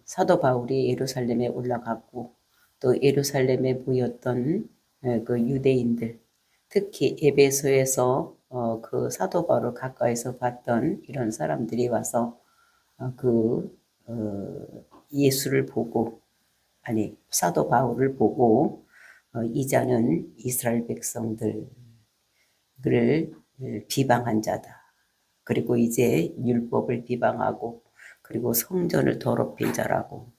사도 바울이 예루살렘에 올라갔고 또 예루살렘에 모였던 그 유대인들, 특히 에베소에서 그 사도 바울을 가까이서 봤던 이런 사람들이 와서 그 예수를 보고, 아니 사도 바울을 보고 이자는 이스라엘 백성들을 비방한 자다. 그리고 이제 율법을 비방하고 그리고 성전을 더럽힌 자라고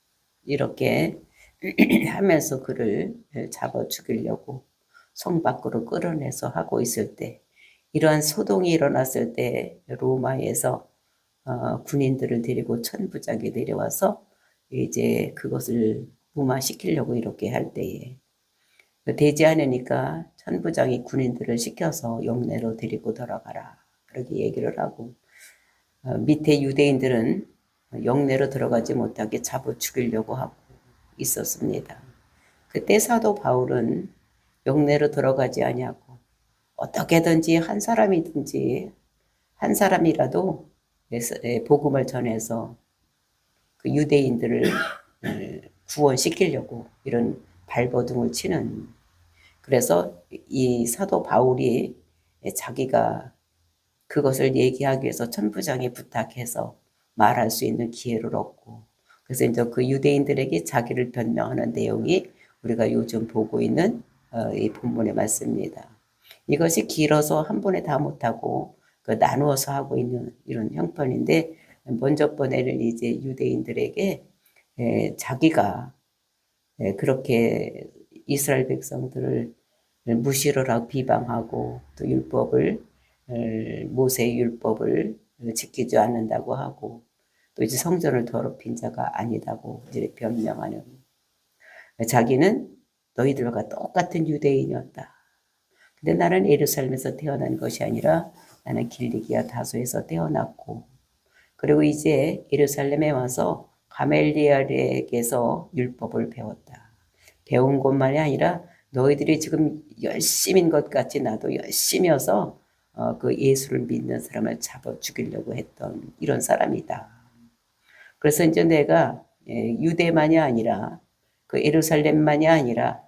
이렇게 하면서 그를 잡아 죽이려고 성 밖으로 끌어내서 하고 있을 때, 이러한 소동이 일어났을 때 로마에서 군인들을 데리고 천부장이 내려와서 이제 그것을 무마시키려고 이렇게 할 때에 되지 않으니까 천부장이 군인들을 시켜서 영내로 데리고 들어가라 그렇게 얘기를 하고, 밑에 유대인들은 영내로 들어가지 못하게 잡아 죽이려고 하고 있었습니다. 그때 사도 바울은 영내로 들어가지 아니하고 어떻게든지 한 사람이든지 한 사람이라도 복음을 전해서 그 유대인들을 구원시키려고 이런 발버둥을 치는, 그래서 이 사도 바울이 자기가 그것을 얘기하기 위해서 천부장이 부탁해서 말할 수 있는 기회를 얻고, 그래서 이제 그 유대인들에게 자기를 변명하는 내용이 우리가 요즘 보고 있는 이 본문의 말씀입니다. 이것이 길어서 한 번에 다 못하고 그 나누어서 하고 있는 이런 형편인데, 먼저 번에는 이제 유대인들에게 자기가 그렇게 이스라엘 백성들을 무시를 하고 비방하고 또 율법을, 모세의 율법을 지키지 않는다고 하고 또 이제 성전을 더럽힌 자가 아니다고 이제 변명하는, 자기는 너희들과 똑같은 유대인이었다. 근데 나는 예루살렘에서 태어난 것이 아니라 나는 길리기아 다소에서 태어났고, 그리고 이제 예루살렘에 와서 가멜리엘에게서 율법을 배웠다. 배운 것만이 아니라 너희들이 지금 열심인 것 같이 나도 열심이어서 그 예수를 믿는 사람을 잡아 죽이려고 했던 이런 사람이다. 그래서 이제 내가 유대만이 아니라 그 예루살렘만이 아니라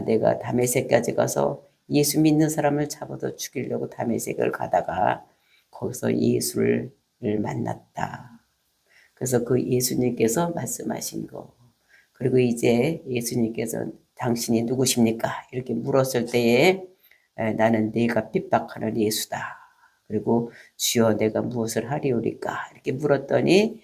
내가 다메섹까지 가서 예수 믿는 사람을 잡아서 죽이려고 다메섹을 가다가 거기서 예수를 만났다. 그래서 그 예수님께서 말씀하신 거, 그리고 이제 예수님께서 당신이 누구십니까? 이렇게 물었을 때에 나는 네가 핍박하는 예수다. 그리고 주여 내가 무엇을 하리오리까? 이렇게 물었더니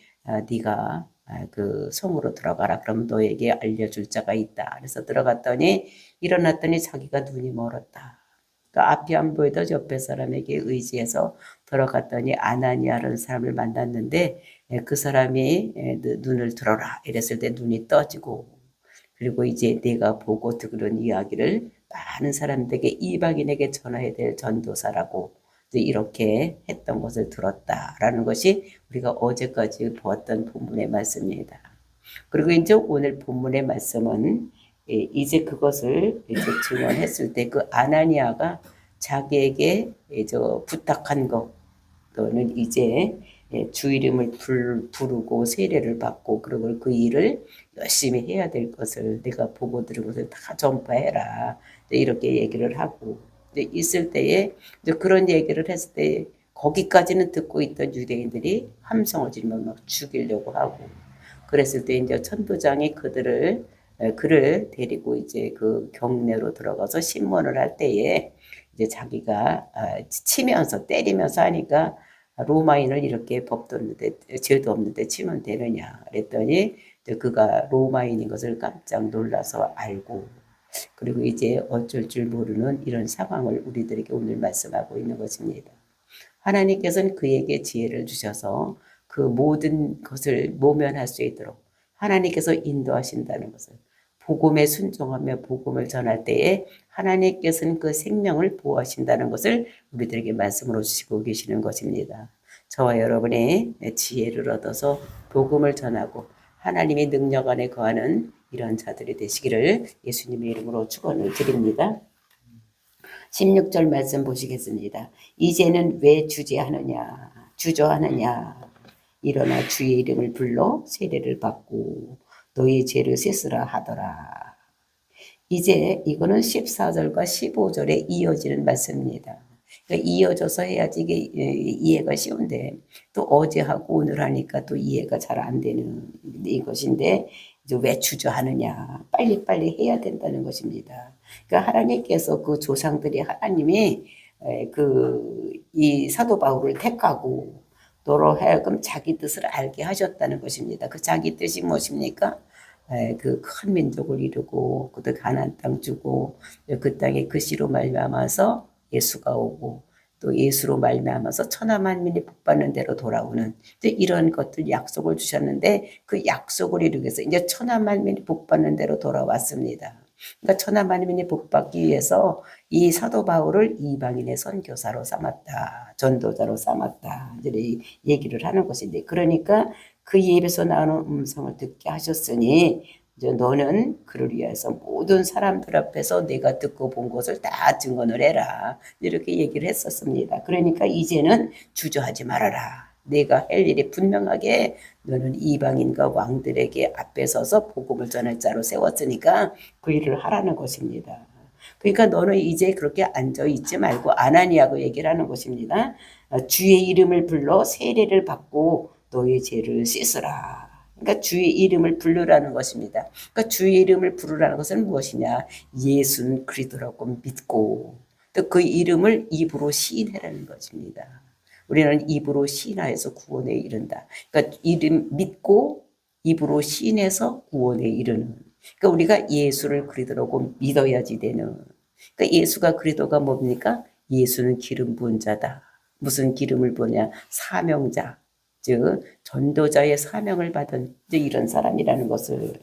네가 그 성으로 들어가라. 그럼 너에게 알려줄 자가 있다. 그래서 들어갔더니 일어났더니 자기가 눈이 멀었다. 그러니까 앞이 안 보이던 옆에 사람에게 의지해서 들어갔더니 아나니아라는 사람을 만났는데 그 사람이 눈을 들어라 이랬을 때 눈이 떠지고, 그리고 이제 내가 보고 들은 이야기를 많은 사람들에게 이방인에게 전해야 될 전도사라고 이렇게 했던 것을 들었다라는 것이 우리가 어제까지 보았던 본문의 말씀입니다. 그리고 이제 오늘 본문의 말씀은 이제 그것을 이제 증언했을 때 그 아나니아가 자기에게 부탁한 것또는 이제 주 이름을 부르고 세례를 받고 그리고 그 일을 열심히 해야 될 것을 내가 보고 들은 것을 다 전파해라 이렇게 얘기를 하고 있을 때에 이제 그런 얘기를 했을 때 거기까지는 듣고 있던 유대인들이 함성을 지르며 막 죽이려고 하고, 그랬을 때 이제 천부장이 그를 데리고 이제 그 경내로 들어가서 신문을 할 때에 이제 자기가 치면서 때리면서 하니까 로마인을 이렇게 법도 없는데 죄도 없는데 치면 되느냐 그랬더니 그가 로마인인 것을 깜짝 놀라서 알고, 그리고 이제 어쩔 줄 모르는 이런 상황을 우리들에게 오늘 말씀하고 있는 것입니다. 하나님께서는 그에게 지혜를 주셔서 그 모든 것을 모면할 수 있도록 하나님께서 인도하신다는 것을, 복음에 순종하며 복음을 전할 때에 하나님께서는 그 생명을 보호하신다는 것을 우리들에게 말씀으로 주시고 계시는 것입니다. 저와 여러분의 지혜를 얻어서 복음을 전하고 하나님의 능력 안에 거하는 이런 자들이 되시기를 예수님의 이름으로 축원을 드립니다. 16절 말씀 보시겠습니다. 이제는 왜 주저하느냐. 일어나 주의 이름을 불러 세례를 받고 너의 죄를 씻으라 하더라. 이제 이거는 14절과 15절에 이어지는 말씀입니다. 그러니까 이어져서 해야지 이게 이해가 쉬운데 또 어제 하고 오늘 하니까 또 이해가 잘 안 되는 이것인데 이제 왜 주저하느냐. 빨리빨리 해야 된다는 것입니다. 그러니까 하나님께서 그 조상들이 하나님이 이 사도 바울을 택하고 너로 하여금 자기 뜻을 알게 하셨다는 것입니다. 그 자기 뜻이 무엇입니까? 그 큰 민족을 이루고 그들 가나안 땅 주고 그 땅에 그 씨로 말미암아서 예수가 오고 또 예수로 말미암아서 천하 만민이 복받는 대로 돌아오는 이런 것들 약속을 주셨는데 그 약속을 이루기 위해서 이제 천하 만민이 복받는 대로 돌아왔습니다. 그러니까 천하 만민이 복받기 위해서 이 사도 바울을 이방인의 선교사로 삼았다. 전도자로 삼았다. 이제 얘기를 하는 것인데 그러니까 그 입에서 나오는 음성을 듣게 하셨으니 이제 너는 그를 위해서 모든 사람들 앞에서 내가 듣고 본 것을 다 증언을 해라. 이렇게 얘기를 했었습니다. 그러니까 이제는 주저하지 말아라. 내가 할 일이 분명하게 너는 이방인과 왕들에게 앞에 서서 복음을 전할 자로 세웠으니까 그 일을 하라는 것입니다. 그러니까 너는 이제 그렇게 앉아있지 말고 아나니아고 얘기를 하는 것입니다. 주의 이름을 불러 세례를 받고 너의 죄를 씻으라. 그러니까 주의 이름을 부르라는 것입니다. 그러니까 주의 이름을 부르라는 것은 무엇이냐? 예수는 그리스도라고 믿고 또 그 이름을 입으로 시인하라는 것입니다. 우리는 입으로 시인하여서 구원에 이른다. 그러니까 이름 믿고 입으로 시인해서 구원에 이르는. 그러니까 우리가 예수를 그리스도라고 믿어야지 되는. 그러니까 예수가 그리스도가 뭡니까? 예수는 기름 부은 자다. 무슨 기름을 부으냐? 사명자. 즉 전도자의 사명을 받은 이제 이런 사람이라는 것을.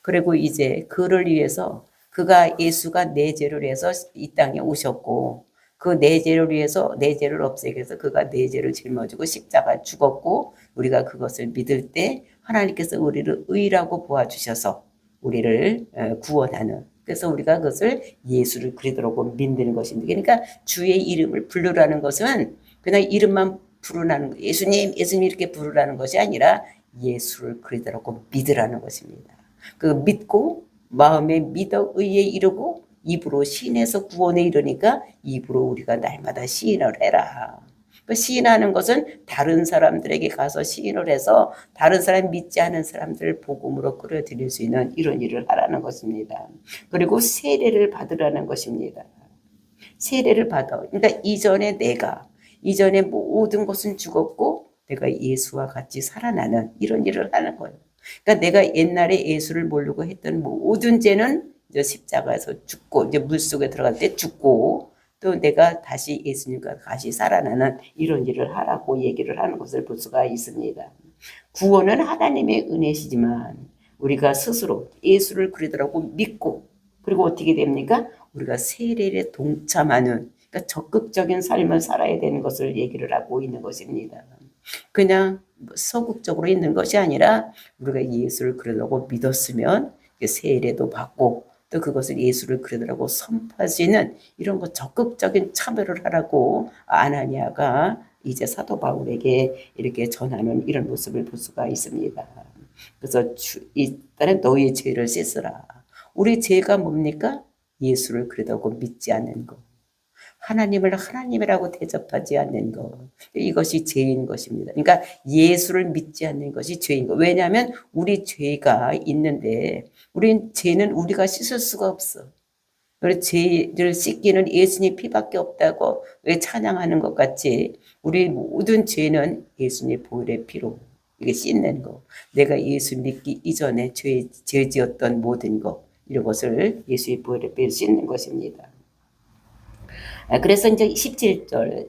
그리고 이제 그를 위해서 그가 예수가 내 죄를 위해서 이 땅에 오셨고 그 내 죄를 위해서 내 죄를 없애기 위해서 그가 내 죄를 짊어지고 십자가 죽었고 우리가 그것을 믿을 때 하나님께서 우리를 의라고 보아주셔서 우리를 구원하는. 그래서 우리가 그것을 예수를 그리스도라고 믿는 것입니다. 그러니까 주의 이름을 부르라는 것은 그냥 이름만 부르라는 예수님 이렇게 부르라는 것이 아니라 예수를 그리스도라고 믿으라는 것입니다. 그 믿고 마음에 믿어 의에 이르고 입으로 시인해서 구원에 이르니까 입으로 우리가 날마다 시인을 해라. 그 시인하는 것은 다른 사람들에게 가서 시인을 해서 다른 사람 믿지 않은 사람들을 복음으로 끌어들일 수 있는 이런 일을 하라는 것입니다. 그리고 세례를 받으라는 것입니다. 세례를 받아. 그러니까 이전에 모든 것은 죽었고 내가 예수와 같이 살아나는 이런 일을 하는 거예요. 그러니까 내가 옛날에 예수를 모르고 했던 모든 죄는 이제 십자가에서 죽고 이제 물속에 들어갈 때 죽고 또 내가 다시 예수님과 다시 살아나는 이런 일을 하라고 얘기를 하는 것을 볼 수가 있습니다. 구원은 하나님의 은혜시지만 우리가 스스로 예수를 그리스도라고 믿고 그리고 어떻게 됩니까? 우리가 세례에 동참하는 그러니까 적극적인 삶을 살아야 되는 것을 얘기를 하고 있는 것입니다. 그냥 소극적으로 있는 것이 아니라 우리가 예수를 그리스도라고 믿었으면 세례도 받고 또 그것을 예수를 그리스도라고 선포할 수 있는 이런 거 적극적인 참여를 하라고 아나니아가 이제 사도 바울에게 이렇게 전하는 이런 모습을 볼 수가 있습니다. 그래서 일단은 너의 죄를 씻으라. 우리 죄가 뭡니까? 예수를 그리스도라고 믿지 않는 것. 하나님을 하나님이라고 대접하지 않는 것. 이것이 죄인 것입니다. 그러니까 예수를 믿지 않는 것이 죄인 것. 왜냐하면 우리 죄가 있는데 우리 죄는 우리가 씻을 수가 없어. 우리 죄를 씻기는 예수님 피밖에 없다고 왜 찬양하는 것 같이 우리 모든 죄는 예수님 보혈의 피로 이게 씻는 거. 내가 예수 믿기 이전에 죄 지었던 모든 것 이런 것을 예수의 보혈의 피로 씻는 것입니다. 그래서 이제 17절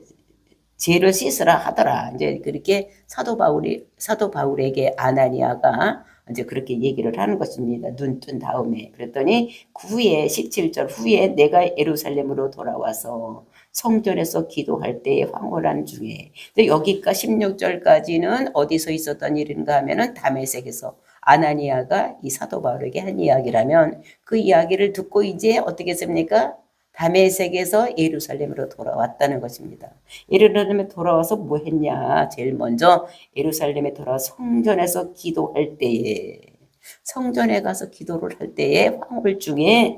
죄를 씻으라 하더라. 이제 그렇게 사도 바울에게 아나니아가 이제 그렇게 얘기를 하는 것입니다. 눈 뜬 다음에. 그랬더니 그 후에 17절 후에 내가 예루살렘으로 돌아와서 성전에서 기도할 때의 황홀한 중에 여기까지 16절까지는 어디서 있었던 일인가 하면은 다메섹에서 아나니아가 이 사도 바울에게 한 이야기라면 그 이야기를 듣고 이제 어떻게 했습니까? 다메섹에서 예루살렘으로 돌아왔다는 것입니다. 예루살렘에 돌아와서 뭐 했냐? 제일 먼저 예루살렘에 돌아와 성전에서 기도할 때에, 성전에 가서 기도를 할 때에 황홀 중에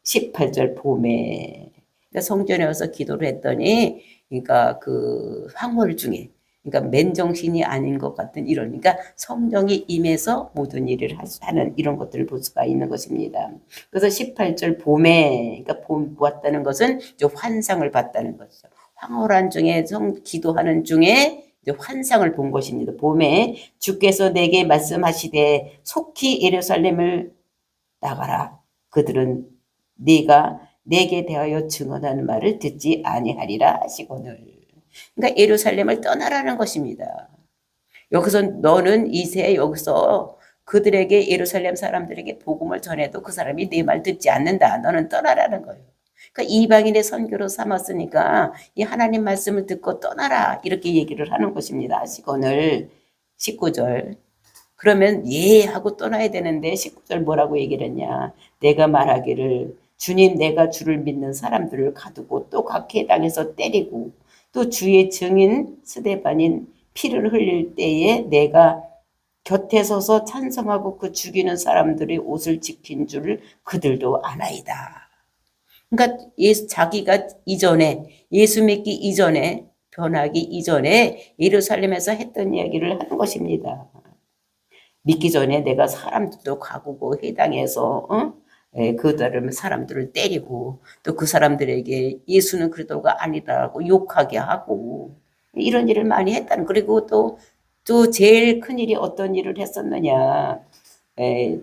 18절 봄에, 그러니까 성전에 와서 기도를 했더니, 그러니까 그 황홀 중에, 그러니까 맨정신이 아닌 것 같은 이런, 그러니까 성령이 임해서 모든 일을 하는 이런 것들을 볼 수가 있는 것입니다. 그래서 18절 봄에, 그러니까 봄 보았다는 것은 이제 환상을 봤다는 거죠. 황홀한 중에 기도하는 중에 이제 환상을 본 것입니다. 봄에 주께서 내게 말씀하시되 속히 예루살렘을 나가라. 그들은 네가 내게 대하여 증언하는 말을 듣지 아니하리라 하시거늘. 그러니까 예루살렘을 떠나라는 것입니다. 여기서 너는 이세 여기서 그들에게 예루살렘 사람들에게 복음을 전해도 그 사람이 네 말 듣지 않는다. 너는 떠나라는 거예요. 그러니까 이방인의 선교로 삼았으니까 이 하나님 말씀을 듣고 떠나라 이렇게 얘기를 하는 것입니다. 시건을 19절. 그러면 예 하고 떠나야 되는데 19절 뭐라고 얘기를 했냐. 내가 말하기를 주님 내가 주를 믿는 사람들을 가두고 또 각 해당에서 때리고 또 주의 증인 스데반인 피를 흘릴 때에 내가 곁에 서서 찬성하고 그 죽이는 사람들의 옷을 지킨 줄을 그들도 아나이다. 그러니까 자기가 이전에 예수 믿기 이전에 변하기 이전에 예루살렘에서 했던 이야기를 하는 것입니다. 믿기 전에 내가 사람들도 가구고 해당해서 그들은 사람들을 때리고 또 그 사람들에게 예수는 그리스도가 아니다라고 욕하게 하고 이런 일을 많이 했다는. 그리고 또 제일 큰 일이 어떤 일을 했었느냐.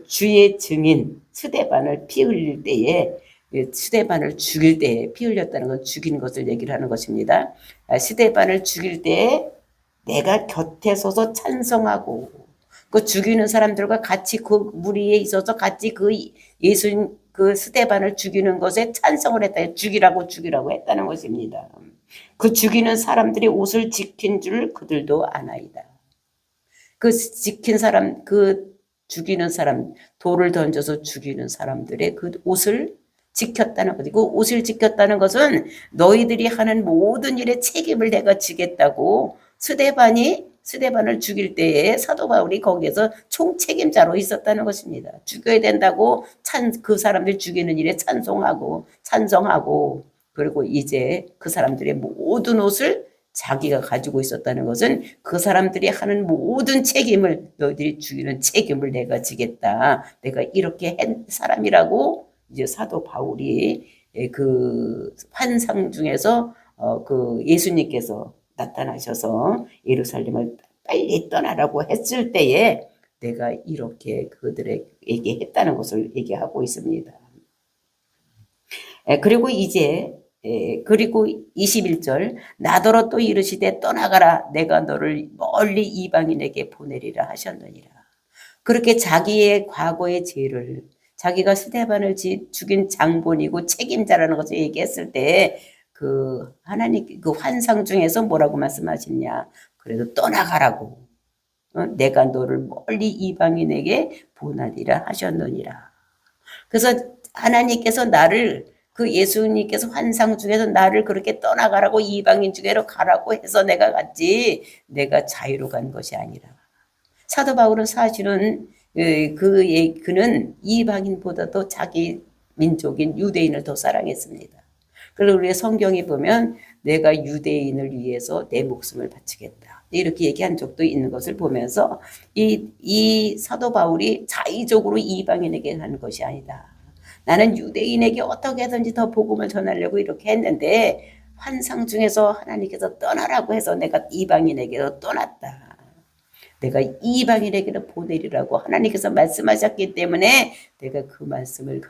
주의 증인 스데반을 피 흘릴 때에 스데반을 죽일 때에 피 흘렸다는 건 죽인 것을 얘기를 하는 것입니다. 스데반을 죽일 때에 내가 곁에 서서 찬성하고 그 죽이는 사람들과 같이 그 무리에 있어서 같이 그 예수 그 스데반을 죽이는 것에 찬성을 했다. 죽이라고 했다는 것입니다. 그 죽이는 사람들이 옷을 지킨 줄 그들도 아나이다. 그 지킨 사람, 그 죽이는 사람, 돌을 던져서 죽이는 사람들의 그 옷을 지켰다는 거지. 그 옷을 지켰다는 것은 너희들이 하는 모든 일에 책임을 내가 지겠다고 스데반을 죽일 때에 사도 바울이 거기에서 총책임자로 있었다는 것입니다. 죽여야 된다고 그 사람들 죽이는 일에 찬성하고 그리고 이제 그 사람들의 모든 옷을 자기가 가지고 있었다는 것은 그 사람들이 하는 모든 책임을 너희들이 죽이는 책임을 내가 지겠다. 내가 이렇게 한 사람이라고 이제 사도 바울이 그 환상 중에서 그 예수님께서 나타나셔서 예루살렘을 빨리 떠나라고 했을 때에 내가 이렇게 그들에게 했다는 것을 얘기하고 있습니다. 그리고 이제 그리고 21절 나더러 또 이르시되 떠나가라 내가 너를 멀리 이방인에게 보내리라 하셨느니라. 그렇게 자기의 과거의 죄를 자기가 스데반을 죽인 장본이고 책임자라는 것을 얘기했을 때 그 하나님 그 환상 중에서 뭐라고 말씀하시냐. 그래도 떠나가라고 내가 너를 멀리 이방인에게 보내리라 하셨느니라. 그래서 하나님께서 나를 그 예수님께서 환상 중에서 나를 그렇게 떠나가라고 이방인 중에로 가라고 해서 내가 갔지 내가 자유로 간 것이 아니라. 사도 바울은 사실은 그는 이방인보다도 자기 민족인 유대인을 더 사랑했습니다. 그리고 우리의 성경에 보면 내가 유대인을 위해서 내 목숨을 바치겠다 이렇게 얘기한 적도 있는 것을 보면서 이 사도 바울이 자의적으로 이방인에게 하는 것이 아니다. 나는 유대인에게 어떻게든지 더 복음을 전하려고 이렇게 했는데 환상 중에서 하나님께서 떠나라고 해서 내가 이방인에게로 떠났다. 내가 이방인에게로 보내리라고 하나님께서 말씀하셨기 때문에 내가 그 말씀을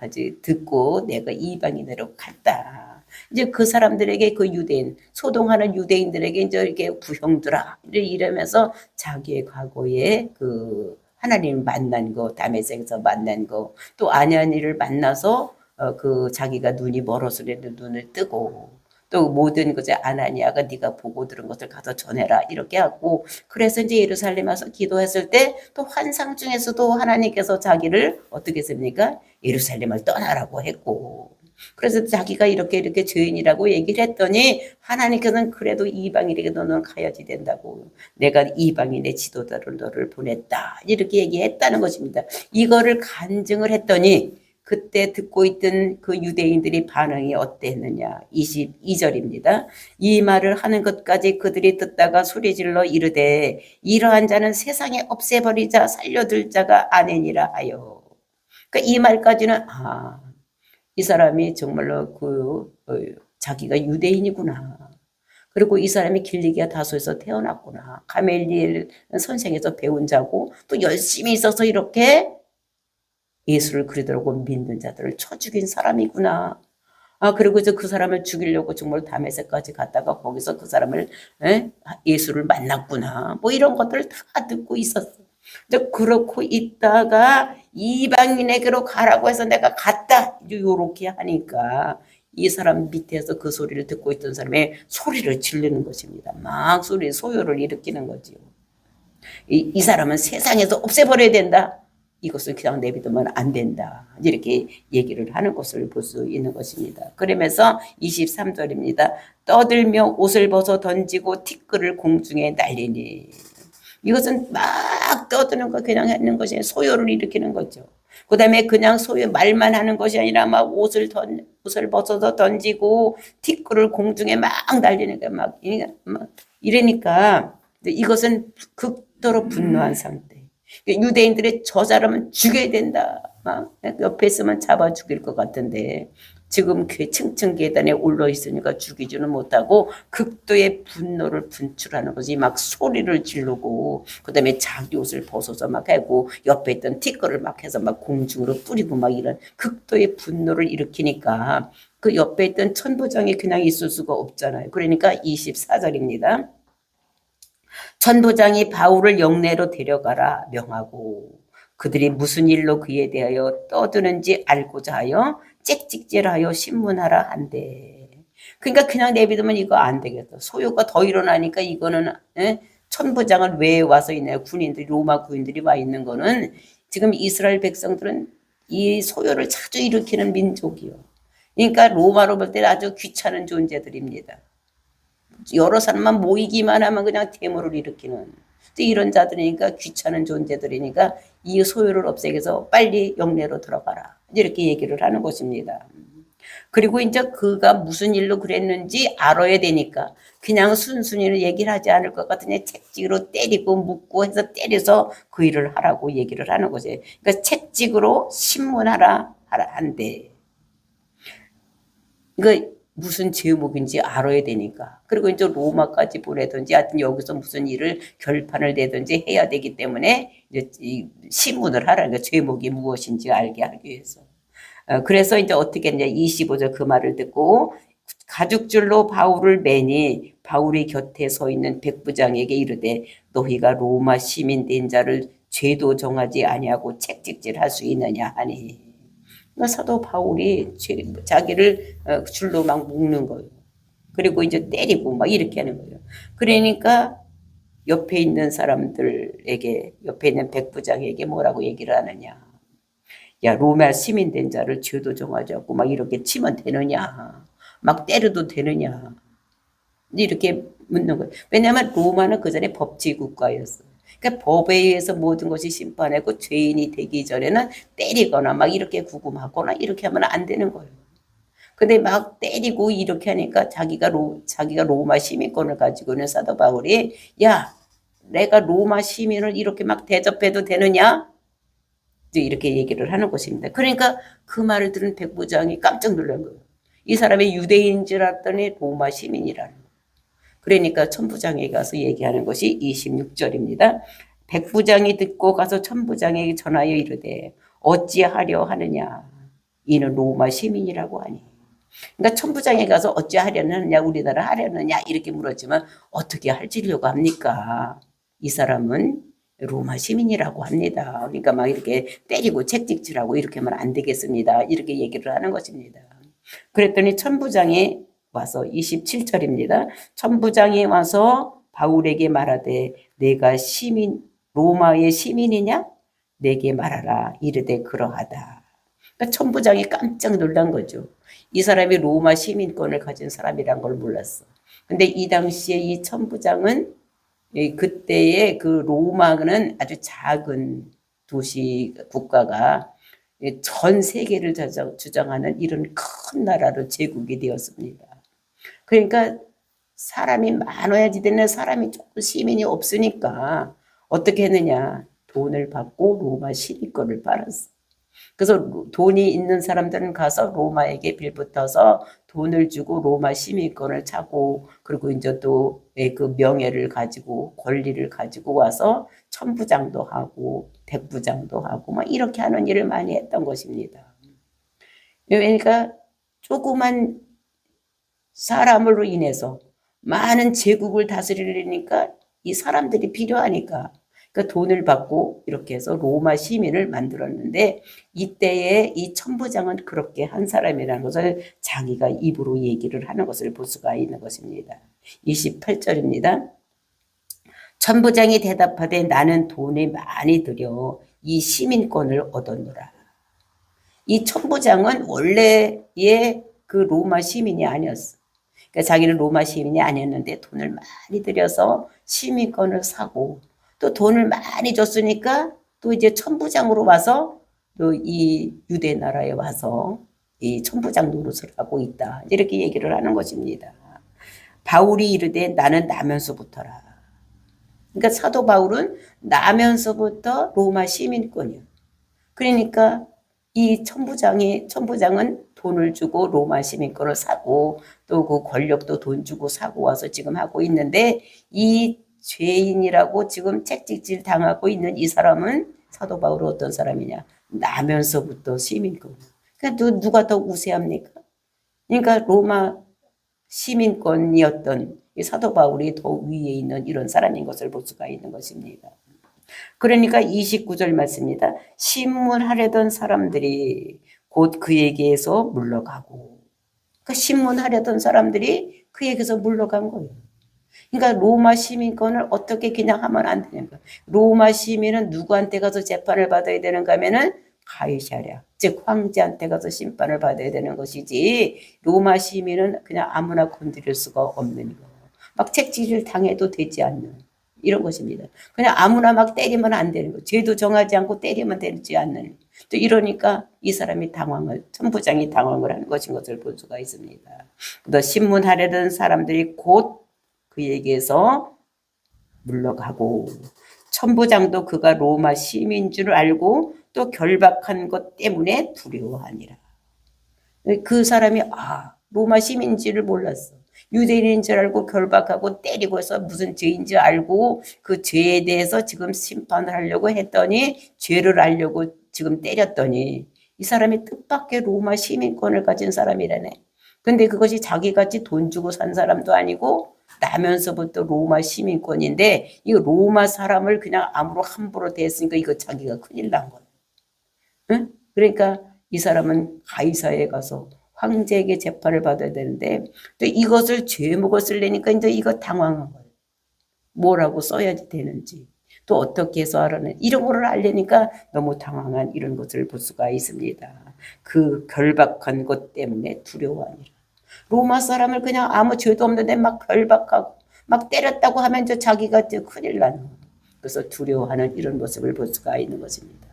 듣고 내가 이방인으로 갔다. 이제 그 사람들에게 그 유대인, 소동하는 유대인들에게 이제 이렇게 부형들아 이러면서 자기의 과거에 그 하나님을 만난 거, 다메섹에서 만난 거, 또 아냐니를 만나서 그 자기가 눈이 멀어서 눈을 뜨고 또 모든 것에 아나니아가 네가 보고 들은 것을 가서 전해라 이렇게 하고 그래서 이제 예루살렘 와서 기도했을 때 또 환상 중에서도 하나님께서 자기를 어떻게 했습니까? 예루살렘을 떠나라고 했고 그래서 자기가 이렇게 죄인이라고 얘기를 했더니 하나님께서는 그래도 이방인에게 너는 가야지 된다고. 내가 이방인의 지도자로 너를 보냈다. 이렇게 얘기했다는 것입니다. 이거를 간증을 했더니 그때 듣고 있던 그 유대인들이 반응이 어땠느냐. 22절입니다. 이 말을 하는 것까지 그들이 듣다가 소리질러 이르되 이러한 자는 세상에 없애버리자 살려둘 자가 아니니라 하여. 그러니까 이 말까지는 이 사람이 정말로 자기가 유대인이구나. 그리고 이 사람이 길리기아 다소에서 태어났구나. 가멜리엘 선생에서 배운 자고 또 열심히 있어서 이렇게 예수를 그리도록 믿는 자들을 쳐 죽인 사람이구나. 그리고 이제 그 사람을 죽이려고 정말 다메섹까지 갔다가 거기서 그 사람을 예수를 만났구나. 뭐 이런 것들을 다 듣고 있었어. 이제 그렇고 있다가 이방인에게로 가라고 해서 내가 갔다. 요렇게 하니까 이 사람 밑에서 그 소리를 듣고 있던 사람의 소리를 지르는 것입니다. 막 소요를 일으키는 거지요. 이 사람은 세상에서 없애버려야 된다. 이것을 그냥 내비두면 안 된다. 이렇게 얘기를 하는 것을 볼 수 있는 것입니다. 그러면서 23절입니다. 떠들며 옷을 벗어 던지고 티끌을 공중에 날리니. 이것은 막 떠드는 거 그냥 하는 것이 소요를 일으키는 거죠. 그 다음에 그냥 소요 말만 하는 것이 아니라 막 옷을 벗어서 던지고 티끌을 공중에 막 날리는 거 막 이러니까 이것은 극도로 분노한 상태. 유대인들의 저 사람은 죽여야 된다. 막 옆에 있으면 잡아 죽일 것 같은데 지금 층층 계단에 올라 있으니까 죽이지는 못하고 극도의 분노를 분출하는 거지. 막 소리를 지르고 그다음에 자기 옷을 벗어서 막 하고 옆에 있던 티끌을 막 해서 막 공중으로 뿌리고 막 이런 극도의 분노를 일으키니까 그 옆에 있던 천부장이 그냥 있을 수가 없잖아요. 그러니까 24절입니다. 천부장이 바울을 영내로 데려가라 명하고 그들이 무슨 일로 그에 대하여 떠드는지 알고자 하여 짹짹질하여 신문하라 한대. 그러니까 그냥 내비두면 이거 안 되겠다. 소요가 더 일어나니까 이거는 천부장을 왜 와서 있나요? 군인들이 로마 군인들이 와 있는 거는 지금 이스라엘 백성들은 이 소요를 자주 일으키는 민족이요. 그러니까 로마로 볼 때는 아주 귀찮은 존재들입니다. 여러 사람만 모이기만 하면 그냥 데모를 일으키는 이런 자들이니까 귀찮은 존재들이니까 이 소요를 없애기 위해서 빨리 영내로 들어가라. 이렇게 얘기를 하는 것입니다. 그리고 이제 그가 무슨 일로 그랬는지 알아야 되니까 그냥 순순히 얘기를 하지 않을 것 같으니 책찍으로 때리고 묻고 해서 때려서 그 일을 하라고 얘기를 하는 거지. 그러니까 책찍으로 신문하라 한대. 그러니까 무슨 제목인지 알아야 되니까. 그리고 이제 로마까지 보내든지 하여튼 여기서 무슨 일을 결판을 내든지 해야 되기 때문에 이제 신문을 하라는 거 제목이 무엇인지 알게 하기 위해서. 그래서 이제 어떻게 했냐. 25절 그 말을 듣고 가죽줄로 바울을 매니 바울이 곁에 서 있는 백부장에게 이르되 너희가 로마 시민 된 자를 죄도 정하지 아니하고 책찍질할 수 있느냐 하니. 그러니까 사도 바울이 자기를 줄로 막 묶는 거예요. 그리고 이제 때리고 막 이렇게 하는 거예요. 그러니까 옆에 있는 사람들에게 옆에 있는 백부장에게 뭐라고 얘기를 하느냐. 야 로마 시민 된 자를 죄도 정하지 않고 막 이렇게 치면 되느냐. 막 때려도 되느냐. 이렇게 묻는 거예요. 왜냐하면 로마는 그전에 법치 국가였어요. 그러니까 법에 의해서 모든 것이 심판하고 죄인이 되기 전에는 때리거나 막 이렇게 구금하거나 이렇게 하면 안 되는 거예요. 근데 막 때리고 이렇게 하니까 자기가 로마 시민권을 가지고 있는 사도 바울이 야 내가 로마 시민을 이렇게 막 대접해도 되느냐? 이렇게 얘기를 하는 것입니다. 그러니까 그 말을 들은 백부장이 깜짝 놀란 거예요. 이 사람이 유대인인 줄 알았더니 로마 시민이라는 거예요. 그러니까 천부장에게 가서 얘기하는 것이 26절입니다. 백부장이 듣고 가서 천부장에게 전하여 이르되 어찌하려 하느냐 이는 로마 시민이라고 하니. 그러니까 천부장에 가서 어찌하려느냐 우리나라 하려느냐 이렇게 물었지만 어떻게 할지려고 합니까? 이 사람은 로마 시민이라고 합니다. 그러니까 막 이렇게 때리고 책찍질하고 이렇게 하면 안 되겠습니다. 이렇게 얘기를 하는 것입니다. 그랬더니 천부장이 와서 27절입니다. 천부장이 와서 바울에게 말하되 내가 로마의 시민이냐? 내게 말하라. 이르되 그러하다. 그러니까 천부장이 깜짝 놀란 거죠. 이 사람이 로마 시민권을 가진 사람이란 걸 몰랐어. 근데 이 당시에 이 천부장은 그때의 그 로마는 아주 작은 도시 국가가 전 세계를 주장하는 이런 큰 나라로 제국이 되었습니다. 그러니까 사람이 많아야지 되는 사람이 조금 시민이 없으니까 어떻게 했느냐. 돈을 받고 로마 시민권을 팔았어. 그래서 돈이 있는 사람들은 가서 로마에게 빌붙어서 돈을 주고 로마 시민권을 차고 그리고 이제 또 그 명예를 가지고 권리를 가지고 와서 천부장도 하고 백부장도 하고 막 이렇게 하는 일을 많이 했던 것입니다. 그러니까 조그만 사람으로 인해서 많은 제국을 다스리려니까 이 사람들이 필요하니까 그러니까 돈을 받고 이렇게 해서 로마 시민을 만들었는데 이때에 이 천부장은 그렇게 한 사람이라는 것을 자기가 입으로 얘기를 하는 것을 볼 수가 있는 것입니다. 28절입니다. 천부장이 대답하되 나는 돈을 많이 들여 이 시민권을 얻었노라. 이 천부장은 원래의 그 로마 시민이 아니었어. 그러니까 자기는 로마 시민이 아니었는데 돈을 많이 들여서 시민권을 사고 또 돈을 많이 줬으니까 또 이제 천부장으로 와서 또 이 유대 나라에 와서 이 천부장 노릇을 하고 있다. 이렇게 얘기를 하는 것입니다. 바울이 이르되 나는 나면서부터라. 그러니까 사도 바울은 나면서부터 로마 시민권이야. 그러니까 이 천부장은 돈을 주고 로마 시민권을 사고 또 그 권력도 돈 주고 사고 와서 지금 하고 있는데 이 죄인이라고 지금 채찍질 당하고 있는 이 사람은 사도 바울은 어떤 사람이냐. 나면서부터 시민권. 그러니까 누가 더 우세합니까? 그러니까 로마 시민권이었던 이 사도 바울이 더 위에 있는 이런 사람인 것을 볼 수가 있는 것입니다. 그러니까 29절 말씀입니다. 신문하려던 사람들이 곧 그에게서 물러가고 그 신문하려던 사람들이 그에게서 물러간 거예요. 그러니까 로마 시민권을 어떻게 그냥 하면 안 되는 거예요. 로마 시민은 누구한테 가서 재판을 받아야 되는가 하면은 가이사랴, 즉 황제한테 가서 심판을 받아야 되는 것이지 로마 시민은 그냥 아무나 건드릴 수가 없는 거. 막 책질을 당해도 되지 않는 이런 것입니다. 그냥 아무나 막 때리면 안 되는 거. 죄도 정하지 않고 때리면 되지 않는. 또 이러니까 이 사람이 천부장이 당황을 하는 것인 것을 볼 수가 있습니다. 또 신문하려던 사람들이 곧 그에게서 물러가고 천부장도 그가 로마 시민인 줄 알고 또 결박한 것 때문에 두려워하니라. 그 사람이 로마 시민인지를 몰랐어. 유대인인 줄 알고 결박하고 때리고 해서 무슨 죄인지 알고 그 죄에 대해서 지금 심판을 하려고 했더니 죄를 알려고 지금 때렸더니 이 사람이 뜻밖의 로마 시민권을 가진 사람이라네. 근데 그것이 자기같이 돈 주고 산 사람도 아니고 나면서부터 로마 시민권인데 이거 로마 사람을 그냥 함부로 대했으니까 이거 자기가 큰일 난 거야. 응? 그러니까 이 사람은 가이사에 가서 황제에게 재판을 받아야 되는데 또 이것을 죄목을 쓰려니까 이제 이거 당황한 거예요. 뭐라고 써야지 되는지 또 어떻게 해서 하라는 이런 거를 알려니까 너무 당황한 이런 것을 볼 수가 있습니다. 그 결박한 것 때문에 두려워하니라. 로마 사람을 그냥 아무 죄도 없는데 막 결박하고 막 때렸다고 하면 자기가 큰일 나는 거예요. 그래서 두려워하는 이런 모습을 볼 수가 있는 것입니다.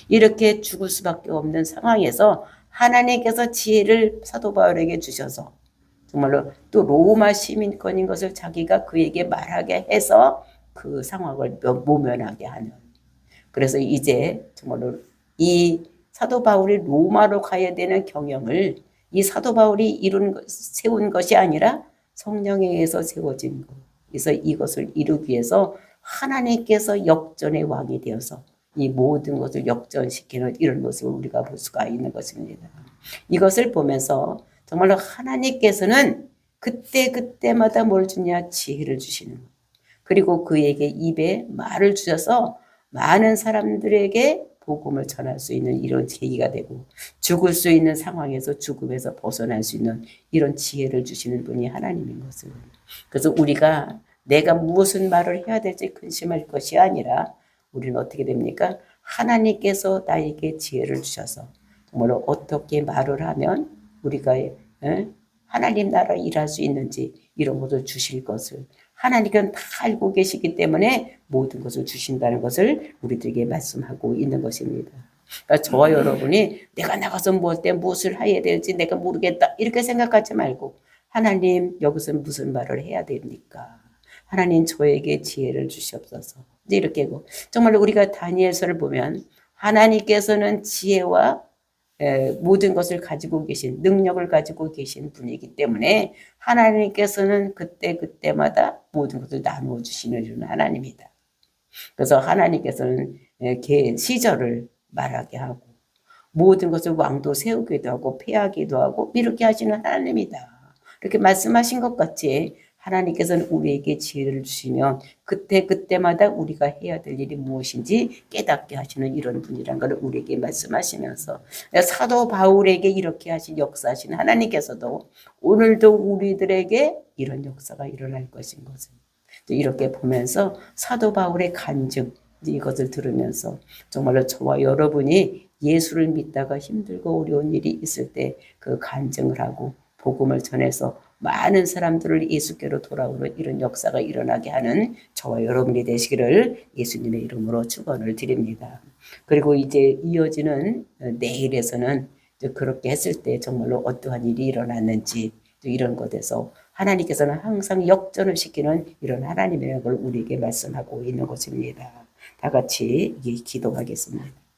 이렇게 죽을 수밖에 없는 상황에서 하나님께서 지혜를 사도 바울에게 주셔서 정말로 또 로마 시민권인 것을 자기가 그에게 말하게 해서 그 상황을 모면하게 하는. 그래서 이제 정말로 이 사도 바울이 로마로 가야 되는 경영을 이 사도 바울이 세운 것이 아니라 성령에 의해서 세워진 것. 그래서 이것을 이루기 위해서 하나님께서 역전의 왕이 되어서 이 모든 것을 역전시키는 이런 모습을 우리가 볼 수가 있는 것입니다. 이것을 보면서 정말로 하나님께서는 그때마다 뭘 주냐? 지혜를 주시는 것. 그리고 그에게 입에 말을 주셔서 많은 사람들에게 복음을 전할 수 있는 이런 계기가 되고 죽을 수 있는 상황에서 죽음에서 벗어날 수 있는 이런 지혜를 주시는 분이 하나님인 것을. 그래서 우리가 내가 무슨 말을 해야 될지 근심할 것이 아니라 우리는 어떻게 됩니까? 하나님께서 나에게 지혜를 주셔서 정말로 어떻게 말을 하면 우리가 하나님 나라 일할 수 있는지 이런 것을 주실 것을 하나님은 다 알고 계시기 때문에 모든 것을 주신다는 것을 우리들에게 말씀하고 있는 것입니다. 그러니까 저와 여러분이 내가 나가서 무엇을 해야 될지 내가 모르겠다 이렇게 생각하지 말고 하나님 여기서 무슨 말을 해야 됩니까? 하나님 저에게 지혜를 주시옵소서. 이렇게 정말 우리가 다니엘서를 보면 하나님께서는 지혜와 모든 것을 가지고 계신 능력을 가지고 계신 분이기 때문에 하나님께서는 그때마다 모든 것을 나누어 주시는 하나님이다. 그래서 하나님께서는 시절을 말하게 하고 모든 것을 왕도 세우기도 하고 패하기도 하고 이렇게 하시는 하나님이다. 이렇게 말씀하신 것 같이 하나님께서는 우리에게 지혜를 주시면 그때마다 우리가 해야 될 일이 무엇인지 깨닫게 하시는 이런 분이란 걸 우리에게 말씀하시면서 사도 바울에게 이렇게 하신 역사하신 하나님께서도 오늘도 우리들에게 이런 역사가 일어날 것인 것을 이렇게 보면서 사도 바울의 간증 이것을 들으면서 정말로 저와 여러분이 예수를 믿다가 힘들고 어려운 일이 있을 때 그 간증을 하고 복음을 전해서 많은 사람들을 예수께로 돌아오는 이런 역사가 일어나게 하는 저와 여러분이 되시기를 예수님의 이름으로 축원을 드립니다. 그리고 이제 이어지는 내일에서는 그렇게 했을 때 정말로 어떠한 일이 일어났는지 또 이런 것에서 하나님께서는 항상 역전을 시키는 이런 하나님의 걸 우리에게 말씀하고 있는 것입니다. 다 같이 기도하겠습니다.